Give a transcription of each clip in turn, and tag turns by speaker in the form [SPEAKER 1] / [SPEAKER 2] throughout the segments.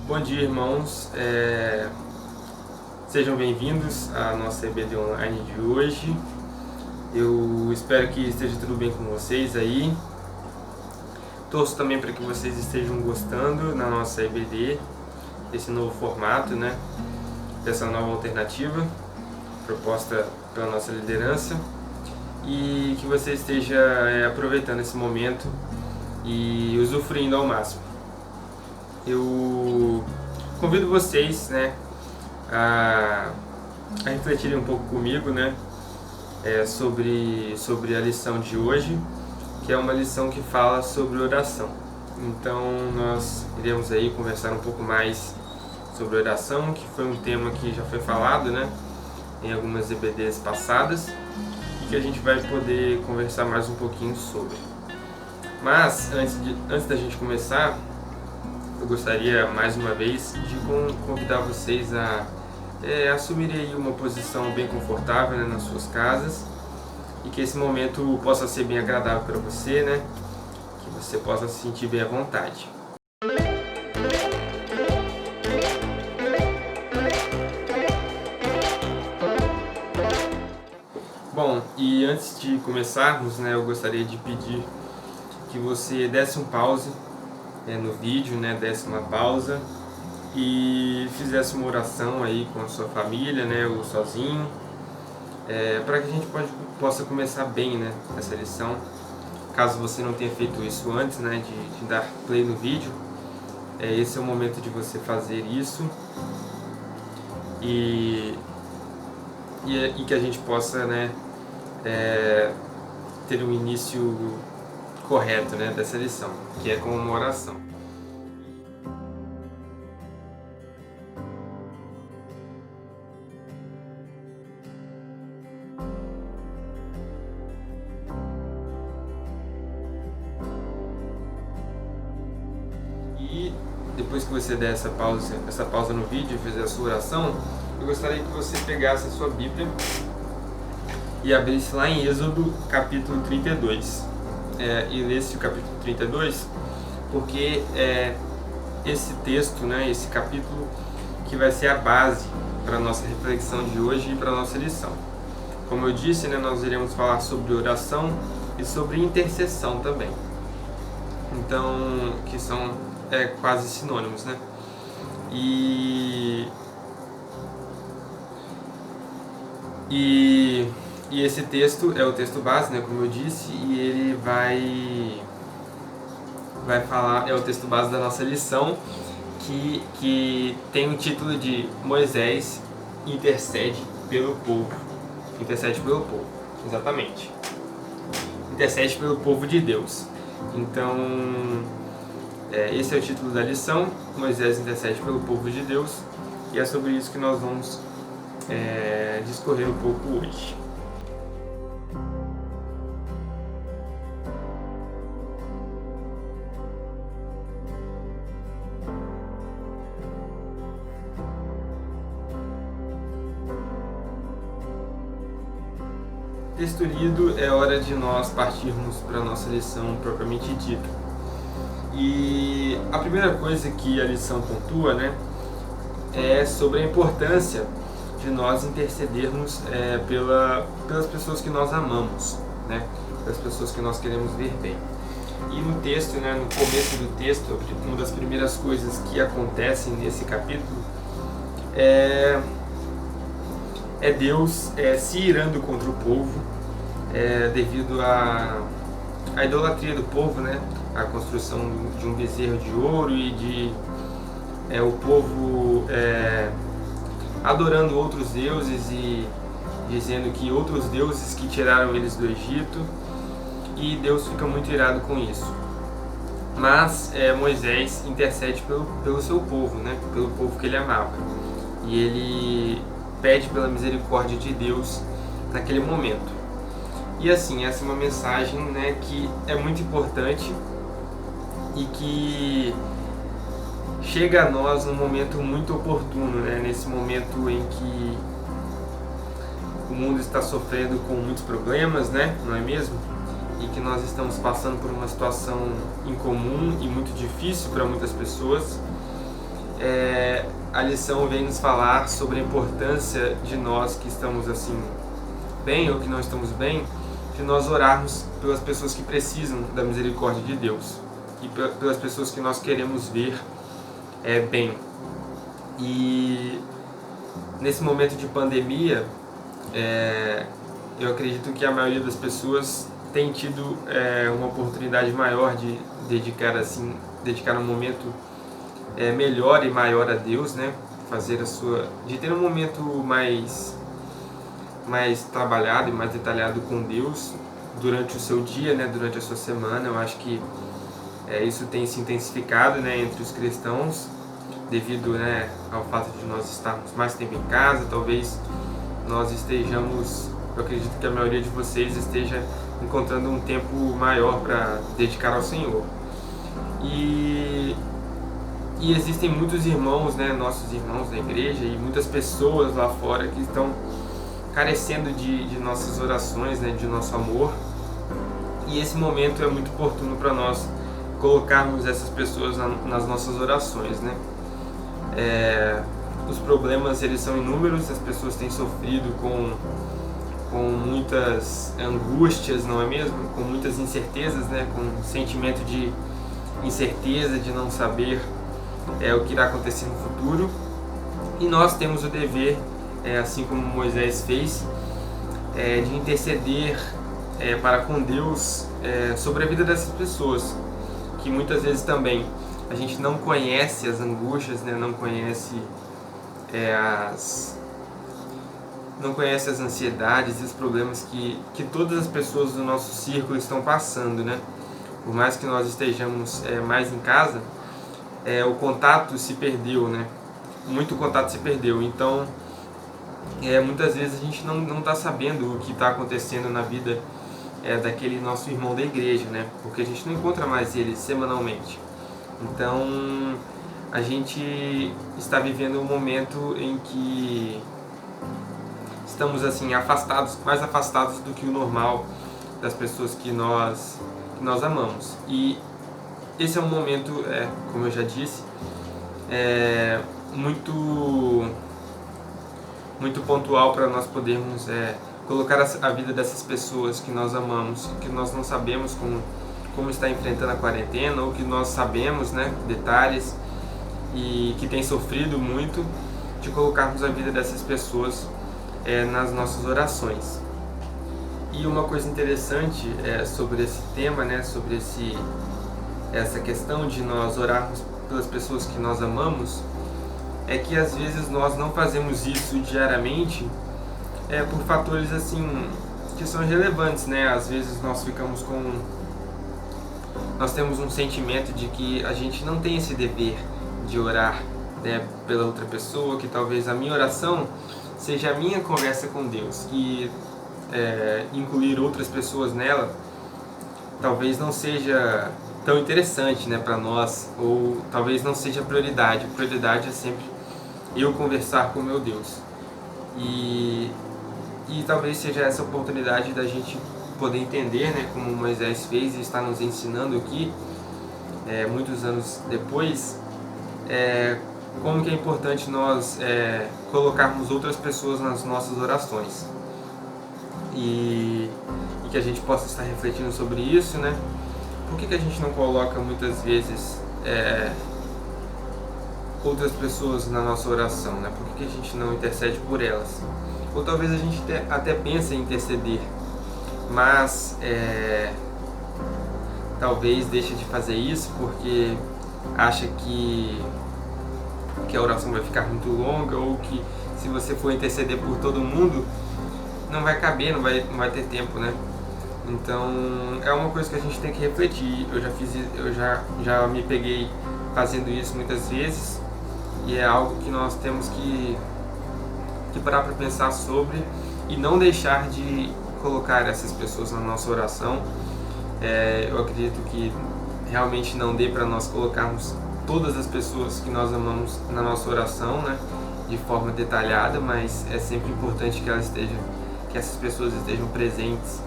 [SPEAKER 1] Bom dia, irmãos. Sejam bem-vindos à nossa EBD Online de hoje. Eu espero que esteja tudo bem com vocês aí. Torço também para que vocês estejam gostando na nossa EBD, desse novo formato, né? Dessa nova alternativa proposta pela nossa liderança, e que você esteja aproveitando esse momento e usufruindo ao máximo. Eu convido vocês, né, a refletirem um pouco comigo, né, sobre a lição de hoje, que é uma lição que fala sobre oração. Então nós iremos aí conversar um pouco mais sobre oração, que foi um tema que já foi falado, né, em algumas EBDs passadas, e que a gente vai poder conversar mais um pouquinho sobre. Mas antes da gente começar, eu gostaria mais uma vez de convidar vocês a assumirem aí uma posição bem confortável, né, nas suas casas, e que esse momento possa ser bem agradável para você, né, que você possa se sentir bem à vontade. Bom, e antes de começarmos, né, eu gostaria de pedir que você desse um pause no vídeo, né, desse uma pausa e fizesse uma oração aí com a sua família, né, ou sozinho, para que a gente possa começar bem, né, essa lição. Caso você não tenha feito isso antes, né, de dar play no vídeo, esse é o momento de você fazer isso e que a gente possa, né, ter um início correto, né, dessa lição, que é com uma oração. E depois que você der essa pausa no vídeo e fizer a sua oração, eu gostaria que você pegasse a sua Bíblia e abrisse lá em Êxodo capítulo 32. E lesse o capítulo 32, porque esse texto, né, esse capítulo, que vai ser a base para a nossa reflexão de hoje e para a nossa lição. Como eu disse, né, nós iremos falar sobre oração e sobre intercessão também. Então, que são quase sinônimos, né? E esse texto é o texto base, né, como eu disse, e ele vai falar, é o texto base da nossa lição, que tem o título de Moisés intercede pelo povo. Intercede pelo povo, exatamente. Intercede pelo povo de Deus. Então, esse é o título da lição, Moisés intercede pelo povo de Deus, e é sobre isso que nós vamos discorrer um pouco hoje. Texto lido, é hora de nós partirmos para a nossa lição propriamente dita. E a primeira coisa que a lição pontua, né, é sobre a importância de nós intercedermos pelas pessoas que nós amamos, né, pelas pessoas que nós queremos ver bem. E no texto, né, no começo do texto, uma das primeiras coisas que acontecem nesse capítulo é Deus se irando contra o povo, devido à idolatria do povo, né? A construção de um bezerro de ouro e de o povo adorando outros deuses e dizendo que outros deuses que tiraram eles do Egito, e Deus fica muito irado com isso. Mas Moisés intercede pelo seu povo, né? Pelo povo que ele amava, e ele pede pela misericórdia de Deus naquele momento. E assim, essa é uma mensagem, né, que é muito importante e que chega a nós num momento muito oportuno, né, nesse momento em que o mundo está sofrendo com muitos problemas, né, não é mesmo? E que nós estamos passando por uma situação incomum e muito difícil para muitas pessoas. a lição vem nos falar sobre a importância de nós que estamos assim bem ou que não estamos bem, de nós orarmos pelas pessoas que precisam da misericórdia de Deus e pelas pessoas que nós queremos ver bem. E nesse momento de pandemia, eu acredito que a maioria das pessoas tem tido uma oportunidade maior de dedicar um momento melhor e maior a Deus, né? De ter um momento mais trabalhado e mais detalhado com Deus durante o seu dia, né? Durante a sua semana. Eu acho que isso tem se intensificado, né? Entre os cristãos, devido, né, ao fato de nós estarmos mais tempo em casa. Talvez nós estejamos, eu acredito que a maioria de vocês esteja encontrando um tempo maior para dedicar ao Senhor. E existem muitos irmãos, né, nossos irmãos da igreja, e muitas pessoas lá fora que estão carecendo de nossas orações, né, de nosso amor. E esse momento é muito oportuno para nós colocarmos essas pessoas nas nossas orações, né? Os problemas, eles são inúmeros, as pessoas têm sofrido com muitas angústias, não é mesmo? Com muitas incertezas, né? Com um sentimento de incerteza, de não saber o que irá acontecer no futuro. E nós temos o dever, assim como Moisés fez, de interceder para com Deus sobre a vida dessas pessoas, que muitas vezes também a gente não conhece as angústias, né? Não conhece as ansiedades e os problemas que todas as pessoas do nosso círculo estão passando, né? Por mais que nós estejamos mais em casa, o contato se perdeu, né? Muito contato se perdeu. Então, muitas vezes a gente não está sabendo o que está acontecendo na vida daquele nosso irmão da igreja, né? Porque a gente não encontra mais ele semanalmente. Então, a gente está vivendo um momento em que estamos assim mais afastados do que o normal das pessoas que nós amamos. E esse é um momento, como eu já disse, muito pontual para nós podermos colocar a vida dessas pessoas que nós amamos, que nós não sabemos como está enfrentando a quarentena, ou que nós sabemos, né, detalhes, e que tem sofrido muito, de colocarmos a vida dessas pessoas nas nossas orações. E uma coisa interessante sobre esse tema, né, sobre essa questão de nós orarmos pelas pessoas que nós amamos, é que às vezes nós não fazemos isso diariamente por fatores assim que são irrelevantes, né? Às vezes nós temos um sentimento de que a gente não tem esse dever de orar, né, pela outra pessoa, que talvez a minha oração seja a minha conversa com Deus, e incluir outras pessoas nela talvez não seja tão interessante, né, para nós, ou talvez não seja a prioridade. A prioridade é sempre eu conversar com o meu Deus. E talvez seja essa oportunidade da gente poder entender, né, como Moisés fez e está nos ensinando aqui, muitos anos depois, como que é importante nós colocarmos outras pessoas nas nossas orações. E que a gente possa estar refletindo sobre isso, né? Por que a gente não coloca muitas vezes outras pessoas na nossa oração, né? Por que a gente não intercede por elas? Ou talvez a gente até pense em interceder, mas talvez deixe de fazer isso porque acha que a oração vai ficar muito longa, ou que se você for interceder por todo mundo, não vai caber, não vai ter tempo, né? Então é uma coisa que a gente tem que refletir. Eu já me peguei fazendo isso muitas vezes, e é algo que nós temos que parar para pensar sobre e não deixar de colocar essas pessoas na nossa oração. Eu acredito que realmente não dê para nós colocarmos todas as pessoas que nós amamos na nossa oração, né, de forma detalhada, mas é sempre importante que essas pessoas estejam presentes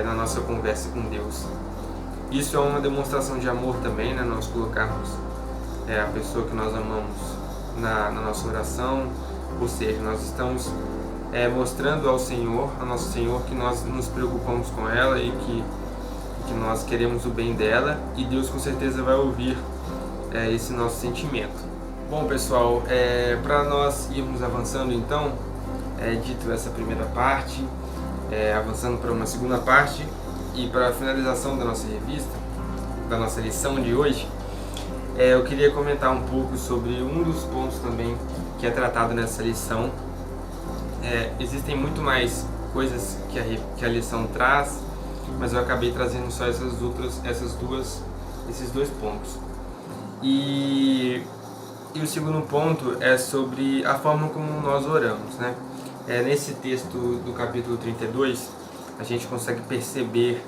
[SPEAKER 1] na nossa conversa com Deus. Isso é uma demonstração de amor também, né, nós colocarmos a pessoa que nós amamos na nossa oração, ou seja, nós estamos mostrando ao Senhor, ao nosso Senhor, que nós nos preocupamos com ela e que nós queremos o bem dela, e Deus com certeza vai ouvir esse nosso sentimento. Bom, pessoal, para nós irmos avançando então, dito essa primeira parte, avançando para uma segunda parte e para a finalização da nossa revista, da nossa lição de hoje, eu queria comentar um pouco sobre um dos pontos também que é tratado nessa lição. Existem muito mais coisas que a lição traz, mas eu acabei trazendo só esses dois pontos. E o segundo ponto é sobre a forma como nós oramos, né? Nesse texto do capítulo 32, a gente consegue perceber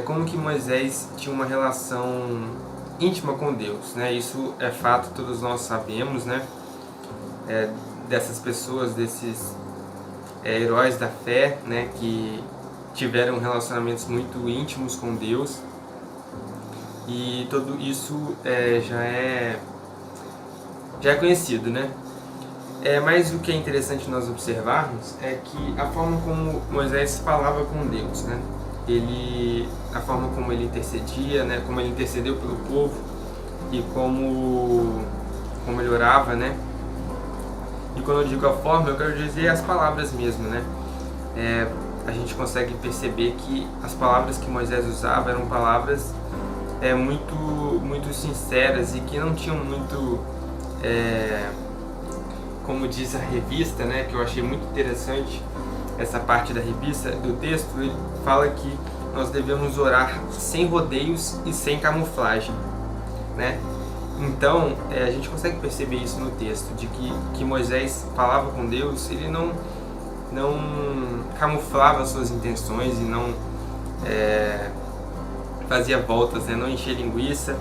[SPEAKER 1] como que Moisés tinha uma relação íntima com Deus, né? Isso é fato, todos nós sabemos, né? Dessas pessoas, desses heróis da fé, né? Que tiveram relacionamentos muito íntimos com Deus, e tudo isso já é conhecido, né? Mas o que é interessante nós observarmos é que a forma como Moisés falava com Deus, né? A forma como ele intercedia, né? Como ele intercedeu pelo povo e como ele orava, né? E quando eu digo a forma, eu quero dizer as palavras mesmo, né? A gente consegue perceber que as palavras que Moisés usava eram palavras muito sinceras e que não tinham muito, como diz a revista, né, que eu achei muito interessante essa parte da revista, do texto. Ele fala que nós devemos orar sem rodeios e sem camuflagem, né? Então, a gente consegue perceber isso no texto, de que Moisés falava com Deus, ele não camuflava suas intenções e não fazia voltas, né? Não enchia linguiça,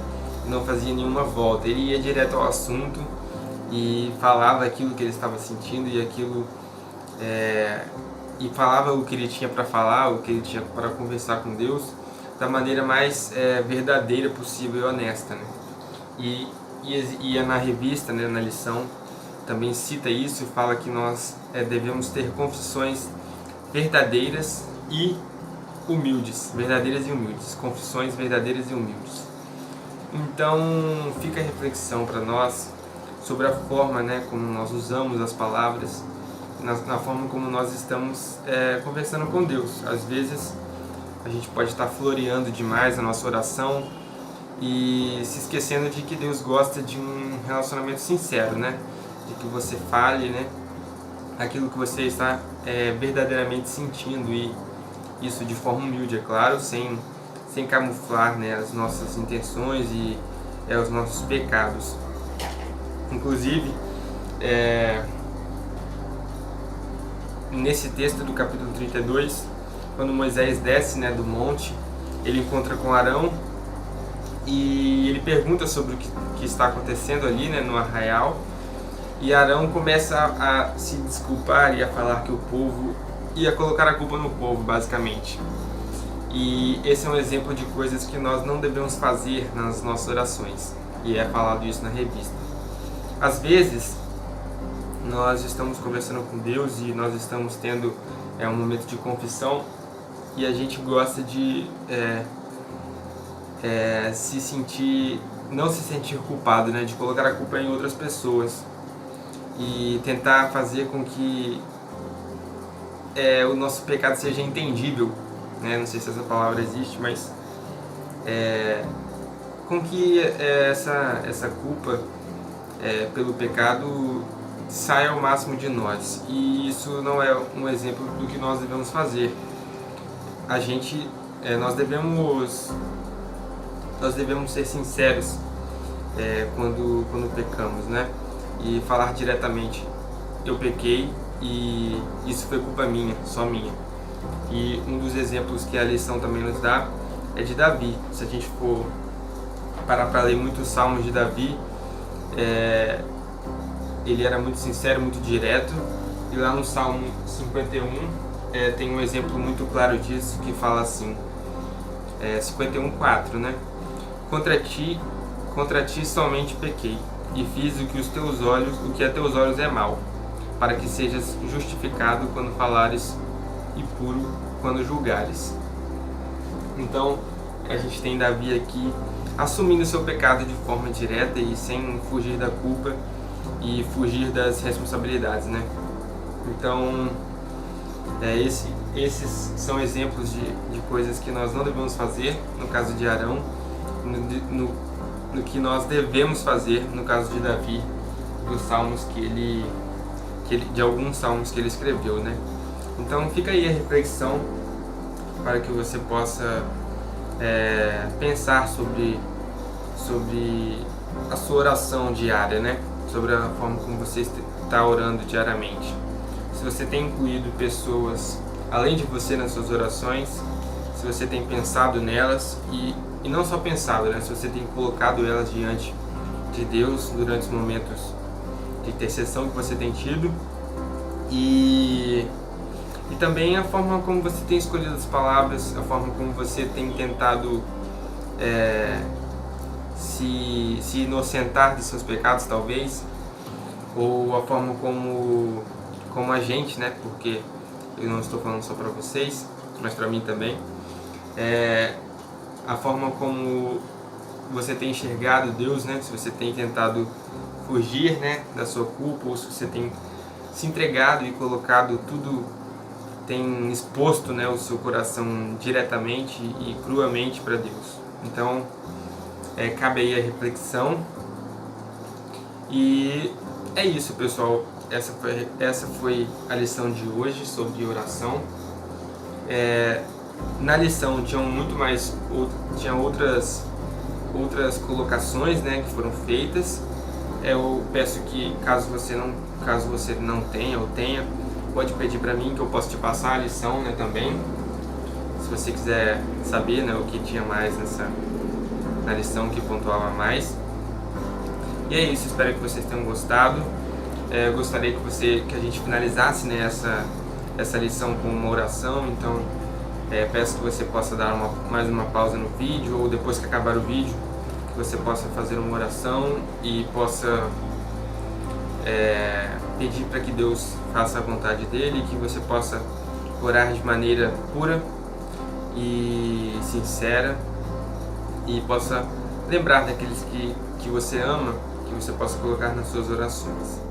[SPEAKER 1] não fazia nenhuma volta. Ele ia direto ao assunto e falava aquilo que ele estava sentindo e falava o que ele tinha para falar, o que ele tinha para conversar com Deus, da maneira mais verdadeira possível e honesta, né? E na revista, né, na lição, também cita isso e fala que nós devemos ter confissões verdadeiras e humildes, confissões verdadeiras e humildes. Então fica a reflexão para nós sobre a forma, né, como nós usamos as palavras, na forma como nós estamos conversando com Deus. Às vezes a gente pode estar floreando demais a nossa oração e se esquecendo de que Deus gosta de um relacionamento sincero, né? De que você fale, né, aquilo que você está verdadeiramente sentindo, e isso de forma humilde, é claro, sem camuflar, né, as nossas intenções e os nossos pecados. Inclusive, nesse texto do capítulo 32, quando Moisés desce, né, do monte, ele encontra com Arão e ele pergunta sobre o que está acontecendo ali, né, no arraial. E Arão começa a se desculpar e a falar que o povo ia colocar a culpa no povo, basicamente. E esse é um exemplo de coisas que nós não devemos fazer nas nossas orações, e é falado isso na revista. Às vezes, nós estamos conversando com Deus e nós estamos tendo um momento de confissão, e a gente gosta de não se sentir culpado, né, de colocar a culpa em outras pessoas e tentar fazer com que o nosso pecado seja entendível, né? Não sei se essa palavra existe, mas com que essa culpa pelo pecado saia ao máximo de nós. E isso não é um exemplo do que nós devemos fazer. Nós devemos ser sinceros quando pecamos, né? E falar diretamente: eu pequei e isso foi culpa minha, só minha. E um dos exemplos que a lição também nos dá é de Davi. Se a gente for parar para ler muitos salmos de Davi, ele era muito sincero, muito direto. E lá no Salmo 51 tem um exemplo muito claro disso, que fala assim, 51:4, né? Contra ti contra ti somente pequei, e fiz o que a teus olhos é mal, para que sejas justificado quando falares e puro quando julgares. Então, a gente tem Davi aqui assumindo seu pecado de forma direta e sem fugir da culpa e fugir das responsabilidades, né? Então, esses são exemplos de coisas que nós não devemos fazer, no caso de Arão, no que nós devemos fazer, no caso de Davi, dos salmos de alguns salmos que ele escreveu, né? Então fica aí a reflexão para que você possa pensar sobre a sua oração diária, né? Sobre a forma como você está orando diariamente. Se você tem incluído pessoas além de você nas suas orações, se você tem pensado nelas e não só pensado, né? Se você tem colocado elas diante de Deus durante os momentos de intercessão que você tem tido e também a forma como você tem escolhido as palavras, a forma como você tem tentado se inocentar de seus pecados, talvez, ou a forma como a gente, né? Porque eu não estou falando só para vocês, mas para mim também, a forma como você tem enxergado Deus, né? Se você tem tentado fugir, né, da sua culpa, ou se você tem se entregado e colocado tudo, tem exposto, né, o seu coração diretamente e cruamente para Deus. Então, cabe aí a reflexão. E é isso, pessoal. Essa foi a lição de hoje sobre oração. Na lição tinha outras colocações, né, que foram feitas. Eu peço que caso você não tenha ou tenha, pode pedir para mim que eu possa te passar a lição, né, também. Se você quiser saber, né, o que tinha mais na lição, que pontuava mais. E é isso, espero que vocês tenham gostado. Eu gostaria que a gente finalizasse, né, essa lição com uma oração. Então peço que você possa dar mais uma pausa no vídeo, ou depois que acabar o vídeo, que você possa fazer uma oração e possa pedir para que Deus faça a vontade dele, que você possa orar de maneira pura e sincera e possa lembrar daqueles que você ama, que você possa colocar nas suas orações.